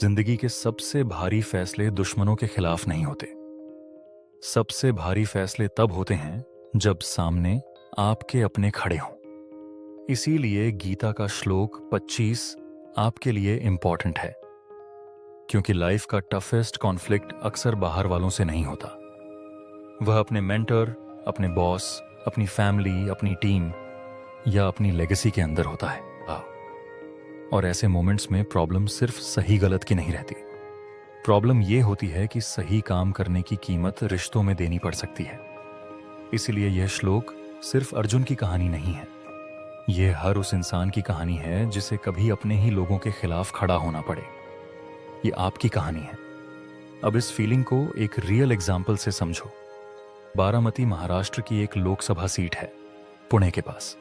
जिंदगी के सबसे भारी फैसले दुश्मनों के खिलाफ नहीं होते। सबसे भारी फैसले तब होते हैं जब सामने आपके अपने खड़े हों। इसीलिए गीता का श्लोक 25 आपके लिए इंपॉर्टेंट है, क्योंकि लाइफ का टफेस्ट कॉन्फ्लिक्ट अक्सर बाहर वालों से नहीं होता। वह अपने मेंटर, अपने बॉस, अपनी फैमिली, अपनी टीम या अपनी लेगेसी के अंदर होता है। और ऐसे मोमेंट्स में प्रॉब्लम सिर्फ सही गलत की नहीं रहती। प्रॉब्लम यह होती है कि सही काम करने की कीमत रिश्तों में देनी पड़ सकती है। इसलिए यह श्लोक सिर्फ अर्जुन की कहानी नहीं है, यह हर उस इंसान की कहानी है जिसे कभी अपने ही लोगों के खिलाफ खड़ा होना पड़े। ये आपकी कहानी है। अब इस फीलिंग को एक रियल एग्जाम्पल से समझो। बारामती महाराष्ट्र की एक लोकसभा सीट है, पुणे के पास।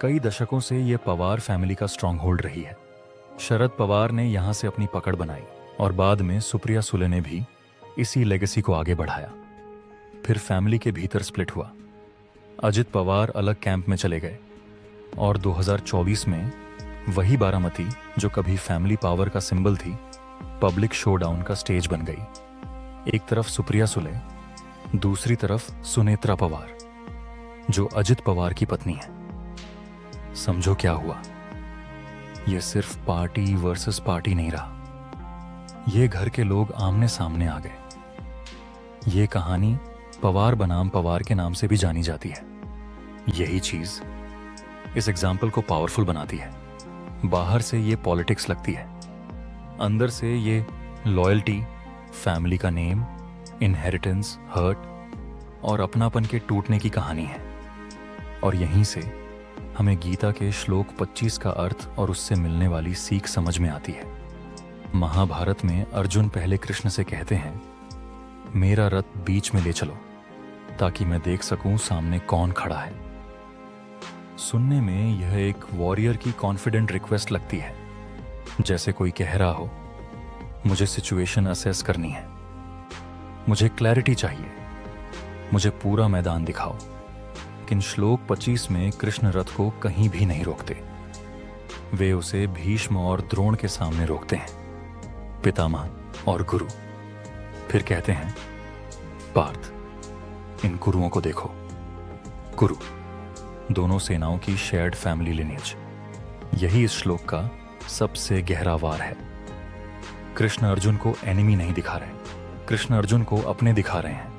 कई दशकों से यह पवार फैमिली का स्ट्रॉन्ग होल्ड रही है। शरद पवार ने यहां से अपनी पकड़ बनाई और बाद में सुप्रिया सुले ने भी इसी लेगेसी को आगे बढ़ाया। फिर फैमिली के भीतर स्प्लिट हुआ। अजित पवार अलग कैंप में चले गए और 2024 में वही बारामती जो कभी फैमिली पावर का सिंबल थी, पब्लिक शोडाउन का स्टेज बन गई। एक तरफ सुप्रिया सुले, दूसरी तरफ सुनेत्रा पवार जो अजित पवार की पत्नी है। समझो क्या हुआ। यह सिर्फ पार्टी वर्सेस पार्टी नहीं रहा, ये घर के लोग आमने सामने आ गए। ये कहानी पवार बनाम पवार के नाम से भी जानी जाती है। यही चीज इस एग्जाम्पल को पावरफुल बनाती है। बाहर से ये पॉलिटिक्स लगती है, अंदर से ये लॉयल्टी, फैमिली का नेम, इनहेरिटेंस, हर्ट और अपनापन के टूटने की कहानी है। और यहीं से हमें गीता के श्लोक 25 का अर्थ और उससे मिलने वाली सीख समझ में आती है। महाभारत में अर्जुन पहले कृष्ण से कहते हैं, मेरा रथ बीच में ले चलो ताकि मैं देख सकूं सामने कौन खड़ा है। सुनने में यह एक वॉरियर की कॉन्फिडेंट रिक्वेस्ट लगती है, जैसे कोई कह रहा हो, मुझे सिचुएशन असेस करनी है, मुझे क्लैरिटी चाहिए, मुझे पूरा मैदान दिखाओ। लेकिन श्लोक 25 में कृष्ण रथ को कहीं भी नहीं रोकते। वे उसे भीष्म और द्रोण के सामने रोकते हैं, पितामह और गुरु। फिर कहते हैं, पार्थ, इन गुरुओं को देखो। गुरु दोनों सेनाओं की शेयर्ड फैमिली लिनेज। यही इस श्लोक का सबसे गहरा वार है। कृष्ण अर्जुन को एनिमी नहीं दिखा रहे, कृष्ण अर्जुन को अपने दिखा रहे हैं।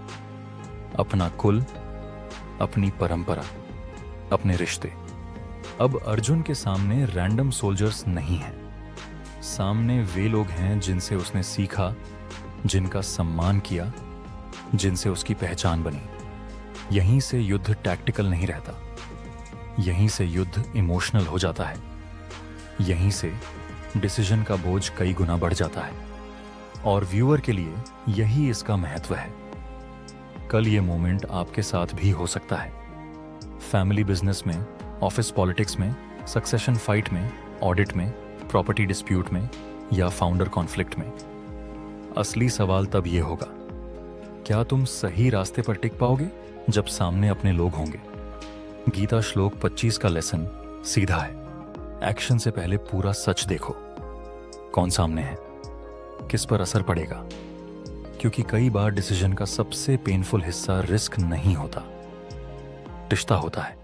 अपना कुल, अपनी परंपरा, अपने रिश्ते। अब अर्जुन के सामने रैंडम सोल्जर्स नहीं हैं। सामने वे लोग हैं जिनसे उसने सीखा, जिनका सम्मान किया, जिनसे उसकी पहचान बनी। यहीं से युद्ध टैक्टिकल नहीं रहता, यहीं से युद्ध इमोशनल हो जाता है। यहीं से डिसीजन का बोझ कई गुना बढ़ जाता है। और व्यूअर के लिए यही इसका महत्व है। कल ये मोमेंट आपके साथ भी हो सकता है। फैमिली बिजनेस में, ऑफिस पॉलिटिक्स में, सक्सेशन फाइट में, ऑडिट में, प्रॉपर्टी डिस्प्यूट में या फाउंडर कॉन्फ्लिक्ट में। असली सवाल तब ये होगा, क्या तुम सही रास्ते पर टिक पाओगे जब सामने अपने लोग होंगे? गीता श्लोक 25 का लेसन सीधा है। एक्शन से पहले पूरा सच देखो। कौन सामने है, किस पर असर पड़ेगा? क्योंकि कई बार डिसीजन का सबसे पेनफुल हिस्सा रिस्क नहीं होता, रिश्ता होता है।